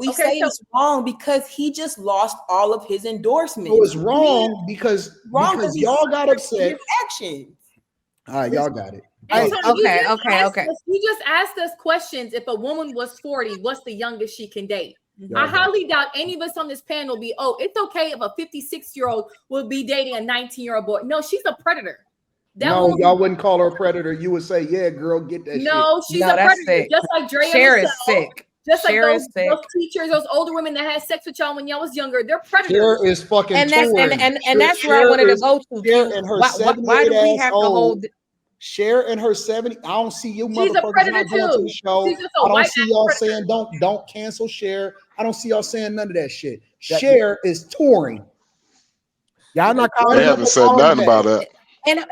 We say it's wrong because he just lost all of his endorsements. So it's wrong because y'all got upset. His actions. All right, y'all got it. Okay. You just asked us questions. If a woman was 40, what's the youngest she can date? I highly doubt any of us on this panel be, it's okay if a 56-year-old will be dating a 19-year-old boy. No, she's a predator. No, y'all wouldn't call her a predator. You would say, yeah, girl, get that shit. No, she's a predator. Sick. Just like Dre Cher is sick. Just like those teachers, those older women that had sex with y'all when y'all was younger, they're predators. Cher is fucking and that's where I wanted to go to. Cher and her why do we have to hold? Cher and her 70. I don't see you motherfuckers not going to the show. I don't see y'all saying don't cancel Cher. I don't see y'all saying none of that shit. Cher is touring. Y'all not calling. They haven't said nothing about that. And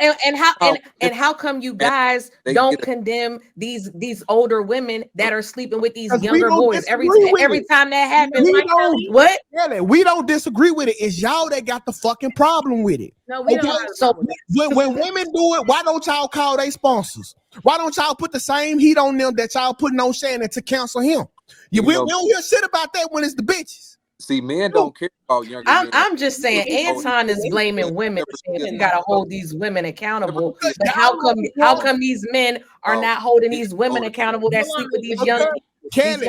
how come you guys don't condemn these older women that are sleeping with these younger boys every time that happens? What? We don't disagree with it. It's y'all that got the fucking problem with it. No, we don't. So when women do it, why don't y'all call their sponsors? Why don't y'all put the same heat on them that y'all putting on Shannon to cancel him? We don't hear shit about that when it's the bitches. See, men don't care about younger men. I'm just saying, Anton is blaming women. You gotta hold these women accountable. But how come these men are not holding these women accountable that sleep with these young? Kelly,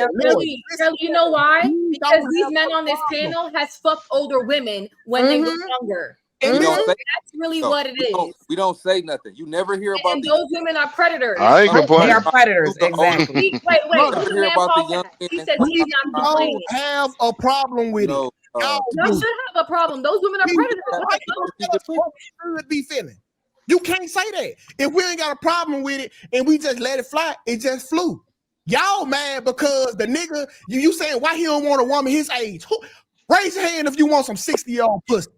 you know why? Because these men on this panel has fucked older women when they were younger. That's really what it is. We don't say nothing. You never hear about those women are predators. I ain't complaining. They are predators, exactly. Wait. Hear about the young men. He said he's not complaining. Don't have a problem with it. Y'all should have a problem. Those women are predators. Should be feeling. You can't say that. If we ain't got a problem with it and we just let it fly, it just flew. Y'all mad because the nigga, you saying why he don't want a woman his age? Raise your hand if you want some 60-year-old pussy.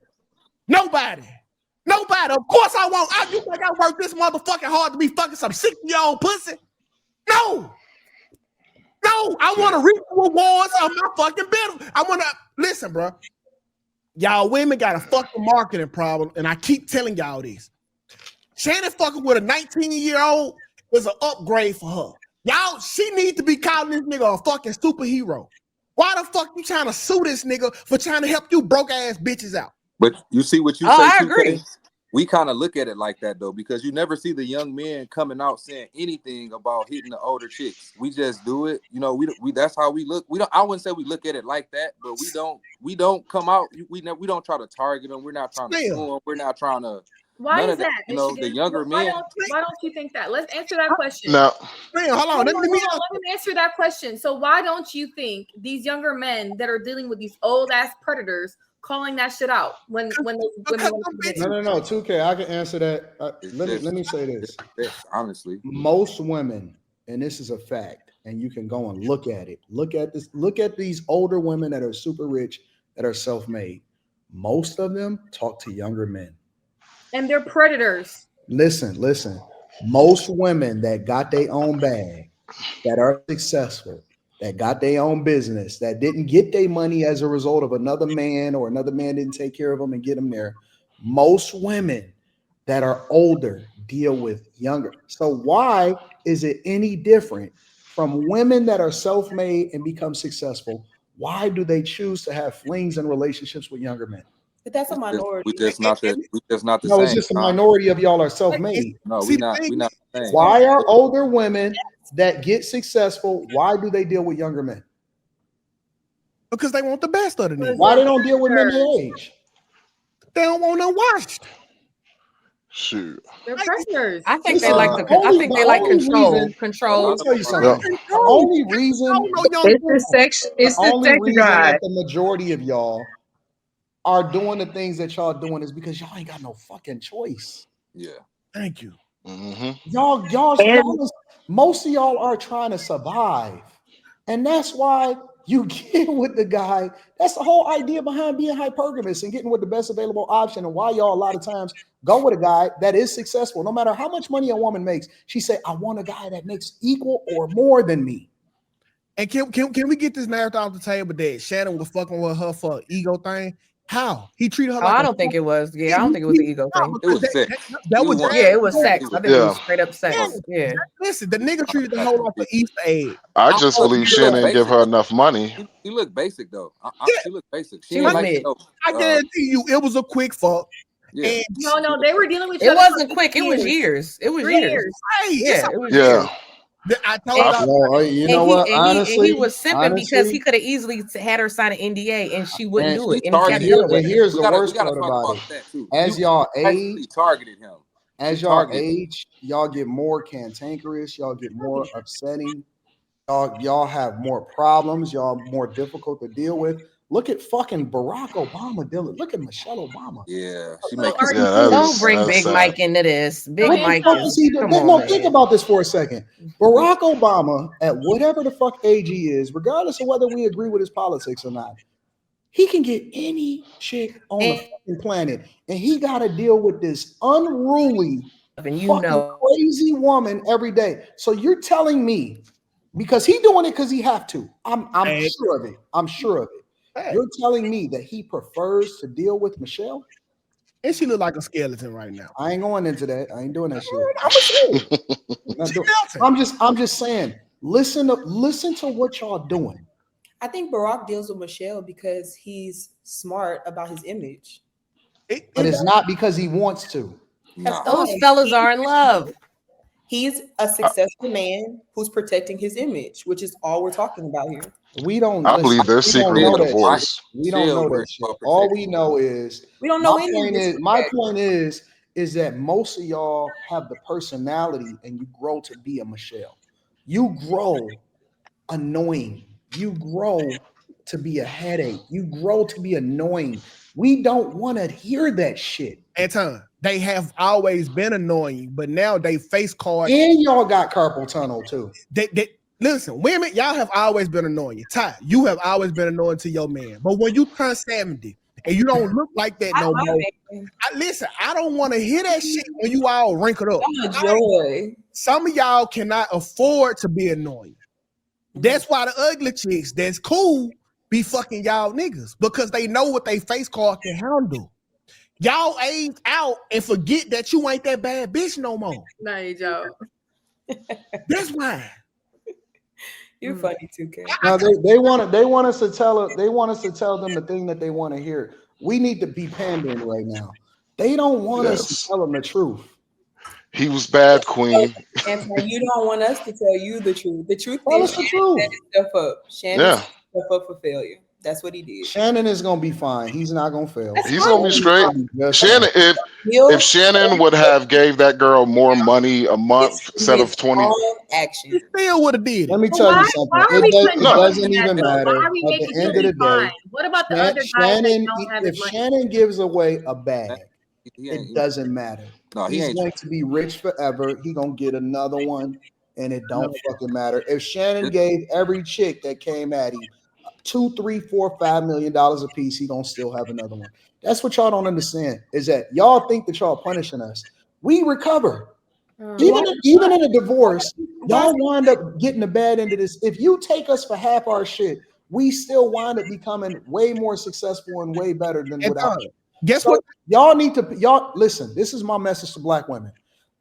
Nobody. Of course I won't. You think I work this motherfucking hard to be fucking some 60-year-old pussy? No, I want to reap the rewards of my fucking bill. I want to listen, bro. Y'all women got a fucking marketing problem, and I keep telling y'all this. Shannon fucking with a 19-year-old is an upgrade for her. Y'all, she needs to be calling this nigga a fucking superhero. Why the fuck you trying to sue this nigga for trying to help you broke ass bitches out? But you see what you say. I agree. We kind of look at it like that though, because you never see the young men coming out saying anything about hitting the older chicks. We just do it. You know, we that's how we look. I wouldn't say we look at it like that, but we don't come out. We don't try to target them. We're not trying to sue them. We're not trying to. Why is that? You know, the younger men. Why don't you think that? Let's answer that question. No. Hold on. Let me answer that question. So why don't you think these younger men that are dealing with these old ass predators calling that shit out when those women? No. 2K, I can answer that. Let me say this. Honestly, most women, and this is a fact, and you can go and look at it. Look at this. Look at these older women that are super rich, that are self-made. Most of them talk to younger men. And they're predators. Listen. Most women that got their own bag, that are successful, that got their own business, that didn't get their money as a result of another man or another man didn't take care of them and get them there. Most women that are older deal with younger. So why is it any different from women that are self-made and become successful? Why do they choose to have flings and relationships with younger men? But that's a minority. We just not the no, same. It's just a minority of y'all are self-made. No, we're not the same. Why are older women that get successful, why do they deal with younger men? Because they want the best of the nigga. Why they don't deal with men their age? They don't want no washed. Shoot. They're predators. I think they like control. Control. I'll tell you something. The only reason that the majority of y'all are doing the things that y'all doing is because y'all ain't got no fucking choice. Yeah. Thank you. Mm-hmm. Y'all, most of y'all are trying to survive. And that's why you get with the guy. That's the whole idea behind being hypergamous and getting with the best available option, and why y'all a lot of times go with a guy that is successful. No matter how much money a woman makes, she say, I want a guy that makes equal or more than me. And can we get this narrative off the table that Shannon was fucking with her for ego thing? How he treated her? Oh, Like I don't think it was. Yeah, I don't think it was the ego thing. It was sex. That was Yeah, it was sex. I think it was straight up sex. Yeah. Listen, the nigga treated the whole like an Easter egg. I just believe Shannon didn't give her enough money. She looked basic though. She looked basic. She was like, mid. I guarantee you, it was a quick fuck. Yeah. And No, they were dealing with. It wasn't quick. It was years. It was 3 years. Hey, Yeah, it was Yeah. years. I told you know what? Honestly, he was simping because he could have easily had her sign an NDA and she wouldn't do it. And here's the worst part about it. As y'all age, targeted him. As y'all age, y'all get more cantankerous. Y'all get more upsetting. Y'all have more problems. Y'all more difficult to deal with. Look at fucking Barack Obama dealing. Look at Michelle Obama. Yeah, she makes. Don't bring Big Mike into this. Big Mike is. Think about this for a second. Barack Obama, at whatever the fuck age he is, regardless of whether we agree with his politics or not, he can get any chick on the fucking planet, and he got to deal with this unruly, crazy woman every day. So you're telling me, because he doing it because he have to. I'm sure of it. I'm sure of it. You're telling me that he prefers to deal with Michelle? And she look like a skeleton right now. I ain't going into that. I ain't doing that shit. I'm just saying, listen to what y'all doing. I think Barack deals with Michelle because he's smart about his image. But it's not because he wants to. Those fellas are in love. He's a successful man who's protecting his image, which is all we're talking about here. We don't. I believe they're secretly divorced. We don't know that shit. All we know is we don't know any. My point is that most of y'all have the personality, and you grow to be a Michelle. You grow annoying. You grow to be a headache. You grow to be annoying. We don't want to hear that shit. Anton, they have always been annoying, but now they face card. And y'all got carpal tunnel too. Listen, women, y'all have always been annoying. Ty, you have always been annoying to your man. But when you turn 70 and you don't look like that no more, I don't want to hear that shit when you all wrinkled up. Some of y'all cannot afford to be annoying. That's why the ugly chicks that's cool be fucking y'all niggas, because they know what they face card can handle. Y'all age out and forget that you ain't that bad bitch no more. Nah, Joe. That's why. You're funny too, Kay. No, they want us to tell them the thing that they want to hear. We need to be pandering right now. They don't want us to tell them the truth. He was bad, Queen. And you don't want us to tell you the truth. The truth Well, is Shannon set himself up. Shannon set himself up for failure. That's what he did. Shannon is gonna be fine. He's not gonna fail. He's gonna be straight. Shannon, if Shannon would have gave that girl more money a month instead of 20, action, he still would have did it. Let me tell you something. It doesn't even matter. At the end of the day, what about the other guys that don't have if Shannon gives away a bag, it doesn't matter. No, he's going to be rich forever. He gonna get another one, and it don't fucking matter. If Shannon gave every chick that came at him $2, $3, $4, $5 million a piece, he gonna still have another one. That's what y'all don't understand, is that y'all think that y'all punishing us. We recover. Even in a divorce, y'all wind up getting the bad end of this. If you take us for half our shit, we still wind up becoming way more successful and way better than without it. Guess what? Y'all listen, this is my message to black women.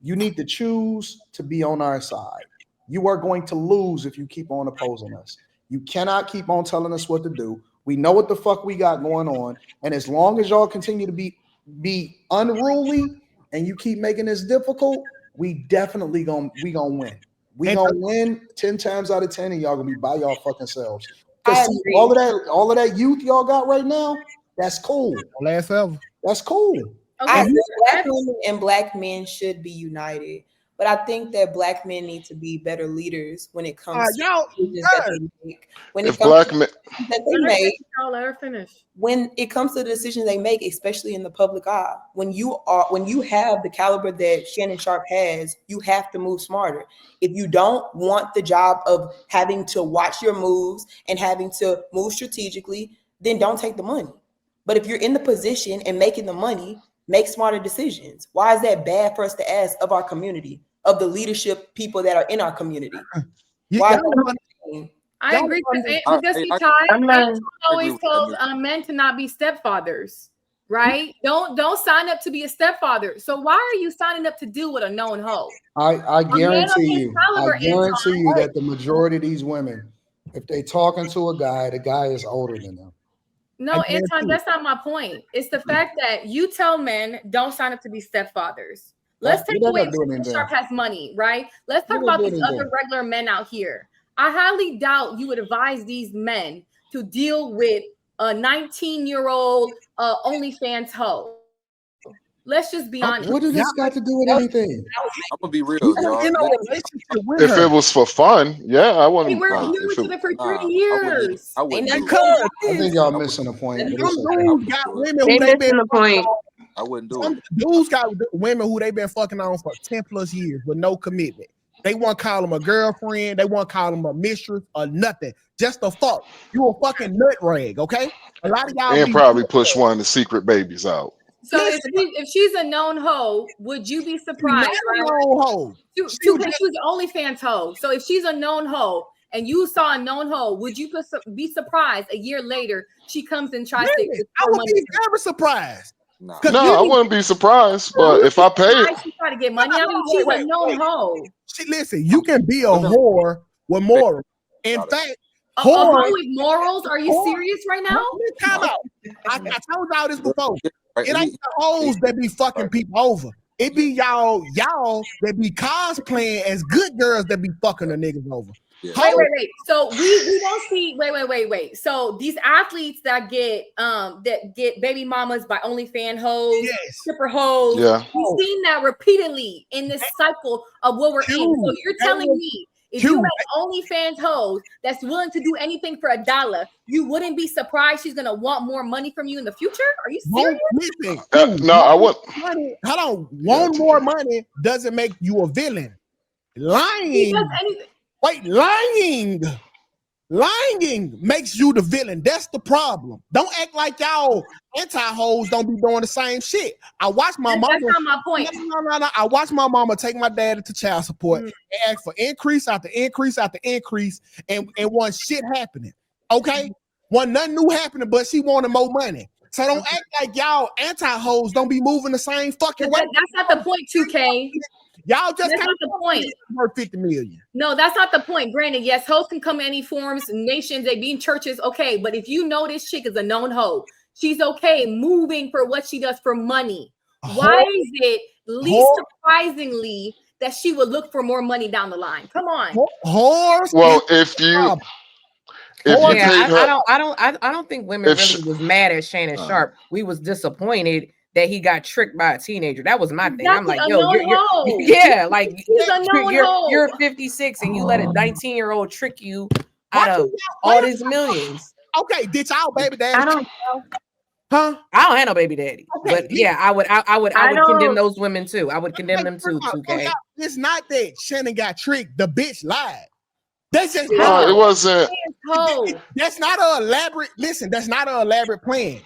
You need to choose to be on our side. You are going to lose if you keep on opposing us. You cannot keep on telling us what to do. We know what the fuck we got going on. And as long as y'all continue to be unruly and you keep making this difficult, we definitely gonna win. We gonna win 10 times out of 10, and y'all gonna be by y'all fucking selves. Because all of that youth y'all got right now, that's cool. Last forever. That's cool. I think black women and black men should be united. But I think that black men need to be better leaders when it comes to decisions that they make. When it comes to that they make, let her finish. When it comes to the decisions they make, especially in the public eye, when you have the caliber that Shannon Sharpe has, you have to move smarter. If you don't want the job of having to watch your moves and having to move strategically, then don't take the money. But if you're in the position and making the money, make smarter decisions. Why is that bad for us to ask of our community, of the leadership people that are in our community? I agree. Because Ty always told men to not be stepfathers, right? Don't sign up to be a stepfather. So why are you signing up to deal with a known hoe? I guarantee you that the majority of these women, if they talking to a guy, the guy is older than them. No, Anton, that's not my point. It's the fact that you tell men don't sign up to be stepfathers. Let's take away if Sharpe has money, right? Let's talk about these other regular men out here. I highly doubt you would advise these men to deal with a 19-year-old OnlyFans hoe. Let's just be honest. What does this got to do with anything? I'm gonna be real, y'all. If it was for fun, yeah, I wouldn't. We were together for 3 years. I think y'all missing the point. Dudes got women who they been the point. I wouldn't do it. Dudes got women who they been fucking on for 10 plus years with no commitment. They won't call them a girlfriend. They won't call them a mistress or nothing. Just a fuck. You a fucking nut rag, okay? A lot of y'all and probably push one of the secret babies out. So if she's a known hoe, would you be surprised? She's a known hoe. She's an OnlyFans hoe. So if she's a known hoe and you saw a known hoe, would you be surprised a year later she comes and tries to? I would be never surprised. No, I wouldn't be surprised. But if I pay it, she try to get money. I mean, she's a known hoe. Listen, you can be a whore with morals. In fact, a whore with morals? Are you serious right now? Time out. I told y'all this before. It ain't the hoes that be fucking people over. It be y'all that be cosplaying as good girls that be fucking the niggas over. Yeah. Wait. So we don't see. Wait. So these athletes that get baby mamas by OnlyFans hoes, stripper hoes. Yeah. We've seen that repeatedly in this cycle of what we're in. So you're telling me if you have OnlyFans hoes that's willing to do anything for $1, you wouldn't be surprised she's gonna want more money from you in the future? Are you serious? No, I wouldn't. Hold on. Want more money doesn't make you a villain. Lying makes you the villain. That's the problem. Don't act like y'all anti-hoes don't be doing the same shit. I watched my mama. That's not my point. No. I watched my mama take my dad to child support and ask for increase after increase after increase, and wasn't shit happening. Okay? Wasn't nothing new happening, but she wanted more money. So don't act like y'all anti-hoes don't be moving the same fucking way. That's not the point, 2K. Y'all just that's not the point. Worth 50 million. No, that's not the point. Granted, yes, hoes can come in any forms, nations, they be in churches, okay. But if you know this chick is a known hoe, she's okay moving for what she does for money. Why is it least surprisingly that she would look for more money down the line? Come on. Well, I don't think women really was mad at Shannon Sharpe. We was disappointed that he got tricked by a teenager. That was my thing. I'm like, yo, you're 56 and you let a 19-year-old trick you out of all these millions. Okay, did y'all baby daddy? I don't have no baby daddy. Okay, but yeah, I would condemn those women too. I would condemn them too. 2K. It's not that Shannon got tricked. The bitch lied. That's just it wasn't. That's not an elaborate. Listen, that's not an elaborate plan.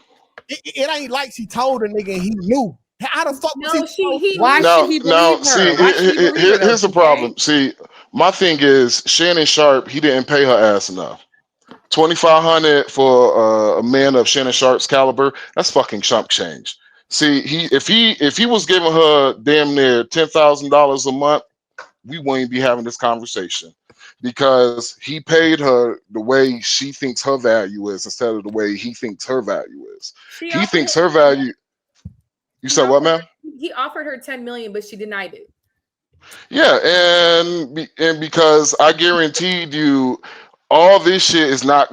It ain't like she told a nigga and he knew. How the fuck was he? Why should he believe her? See, here's the problem. See, my thing is Shannon Sharpe. He didn't pay her ass enough. $2,500 for a man of Shannon Sharpe's caliber. That's fucking chump change. See, if he was giving her damn near $10,000 a month, we wouldn't be having this conversation. Because he paid her the way she thinks her value is instead of the way he thinks her value is. He thinks her value. You said what, man? He offered her $10 million, but she denied it. Yeah, and because I guaranteed you, all this shit is not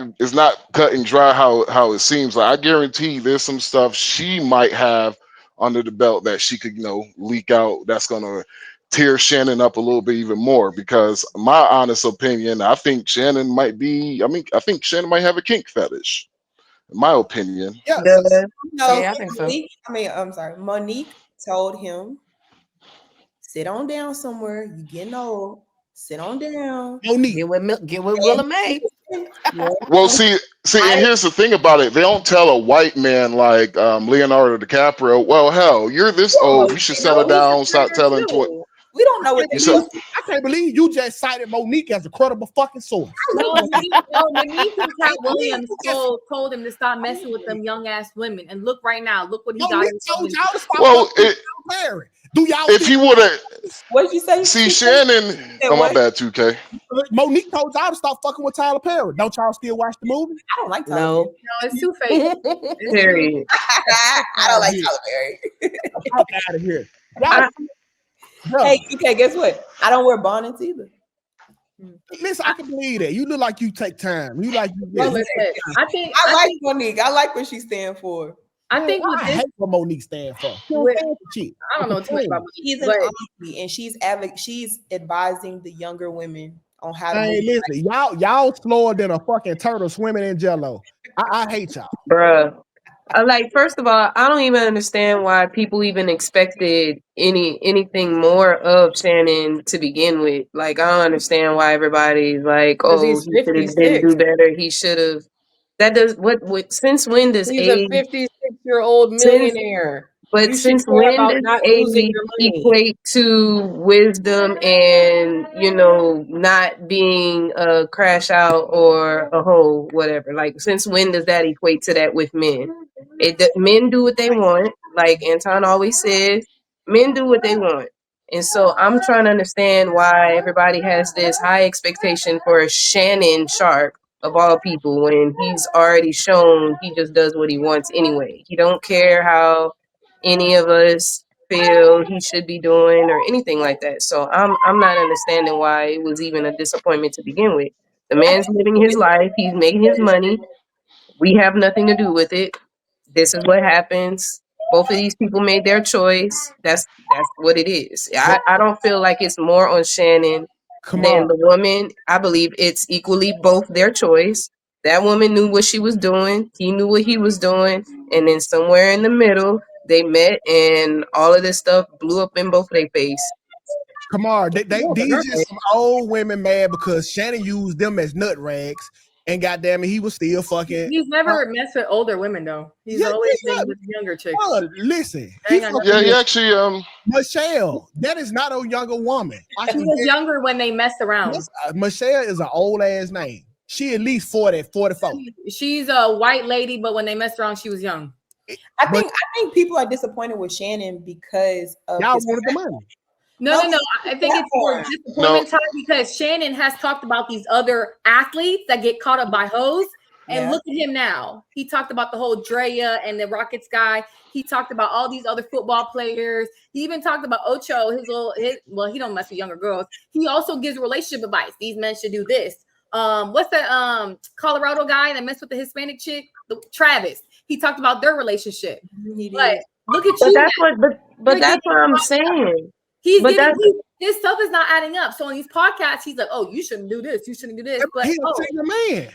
cut and dry how it seems. Like I guarantee there's some stuff she might have under the belt that she could leak out. That's gonna tear Shannon up a little bit even more, because my honest opinion, I think Shannon might have a kink fetish, in my opinion. Yeah, I think so. I'm sorry. Monique told him, sit on down somewhere. You getting old. Sit on down. Get with Willa May. Well, see, and here's the thing about it. They don't tell a white man like Leonardo DiCaprio, well, hell, you're this old. You should settle down. Stop telling. We don't know what I can't believe you just cited Monique as a credible fucking source. No, Monique and Cat Williams told him to stop messing with them young ass women. And look right now, look what he got. Told y'all to stop do y'all? If he would have, what did you say? See, Shannon. Oh, my bad, 2K. Monique told y'all to stop fucking with Tyler Perry. Don't y'all still watch the movie? I don't like Tyler. No, it's too fake. Period. I don't like Tyler Perry. I'm out of here. Hey, okay, guess what? I don't wear bonnets either. Listen, I can believe that. You look like you take time. You like you. Well, I like Monique. I like what she stands for. I think I hate what Monique stands for. I don't know too much about Monique. She's an auntie, and she's advising the younger women on how to. Hey, listen, y'all slower than a fucking turtle swimming in jello. I hate y'all, bruh. Like, first of all, I don't even understand why people even expected anything more of Shannon to begin with. Like, I don't understand why everybody's like, oh, he didn't do better. He should have. That does what? Since when does he's a 56-year-old millionaire? But since when does age equate to wisdom and, not being a crash out or a hoe, whatever? Like, since when does that equate to that with men? Men do what they want. Like Anton always says, men do what they want. And so I'm trying to understand why everybody has this high expectation for Shannon Sharpe, of all people, when he's already shown he just does what he wants anyway. He don't care how any of us feel he should be doing or anything like that. So I'm not understanding why it was even a disappointment to begin with. The man's living his life, he's making his money. We have nothing to do with it. This is what happens. Both of these people made their choice. That's what it is. I don't feel like it's more on Shannon than the woman. I believe it's equally both their choice. That woman knew what she was doing. He knew what he was doing. And then somewhere in the middle, they met and all of this stuff blew up in both their face. Come on, these just some old women mad because Shannon used them as nut rags, and goddamn it, he was still fucking. He's never messed with older women though. He's always been with younger chicks. Listen, he actually Michelle. That is not a younger woman. She was younger when they messed around. Michelle is an old ass name. She at least 40, 44. She's a white lady, but when they messed around, she was young. I think people are disappointed with Shannon because of y'all wanted the money. No. I think it's more disappointment time because Shannon has talked about these other athletes that get caught up by hoes. And look at him now. He talked about the whole Drea and the Rockets guy. He talked about all these other football players. He even talked about Ocho, well, he don't mess with younger girls. He also gives relationship advice. These men should do this. What's that Colorado guy that messed with the Hispanic chick? Travis. He talked about their relationship. But look at you. But that's what I'm saying. His stuff is not adding up. So on these podcasts, he's like, "Oh, you shouldn't do this. You shouldn't do this." But he's a single man.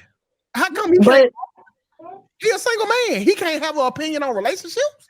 How come he's a single man? He can't have an opinion on relationships.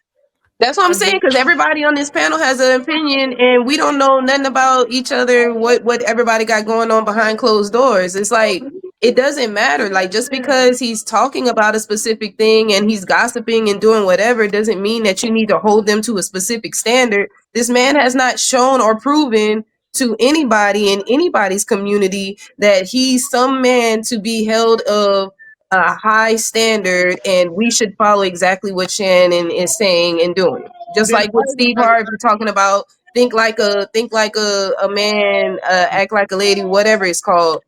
That's what I'm saying, because everybody on this panel has an opinion, and we don't know nothing about each other. What everybody got going on behind closed doors? It's like it doesn't matter. Like, just because he's talking about a specific thing and he's gossiping and doing whatever doesn't mean that you need to hold them to a specific standard. This man has not shown or proven to anybody in anybody's community that he's some man to be held of a high standard, and we should follow exactly what Shannon is saying and doing. Just like what Steve Harvey talking about, think like a man, act like a lady, whatever it's called.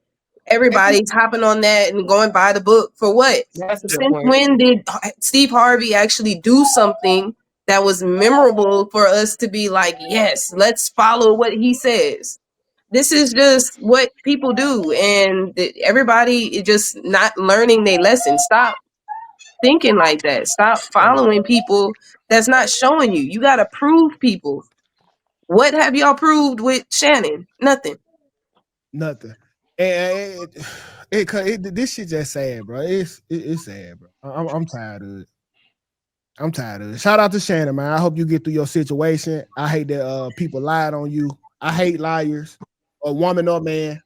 Everybody's hopping on that and going by the book for what? Since when did Steve Harvey actually do something that was memorable for us to be like, yes, let's follow what he says? This is just what people do, and everybody is just not learning their lesson. Stop thinking like that. Stop following people that's not showing you. You got to prove people. What have y'all proved with Shannon? Nothing. And this shit just sad, bro. It's sad, bro. I'm tired of it. I'm tired of it. Shout out to Shannon, man. I hope you get through your situation. I hate that people lied on you. I hate liars, a woman or man.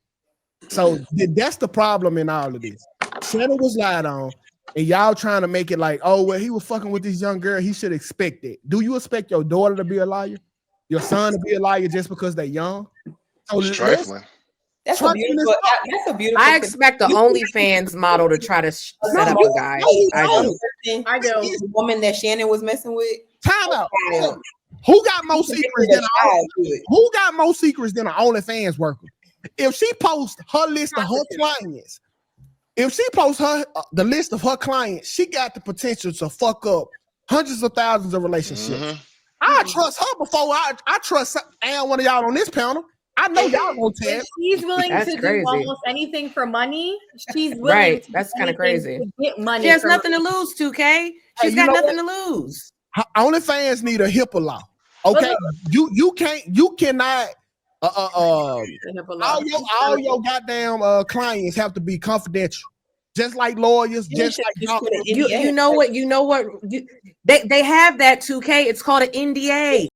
So that's the problem in all of this. Shannon was lied on, and y'all trying to make it like, oh, well, he was fucking with this young girl. He should expect it. Do you expect your daughter to be a liar? your son to be a liar just because they're young. So Trifling. That's a beautiful. I expect the OnlyFans model to try to set up a guy. I do. The woman that Shannon was messing with. Time out. Who got more secrets than who got more secrets than an OnlyFans worker? If she posts her list of her clients, the list of her clients, she got the potential to fuck up hundreds of thousands of relationships. Mm-hmm. I trust her before I trust one of y'all on this panel. I know y'all gonna tell. She's willing to do almost anything for money. She's willing. Right, that's kind of crazy. To get money. She has nothing to lose, 2K. She's got nothing to lose. OnlyFans need a HIPAA law. Okay, you cannot. All your goddamn clients have to be confidential, just like lawyers. Just like you know what? They have that 2K. It's called an NDA.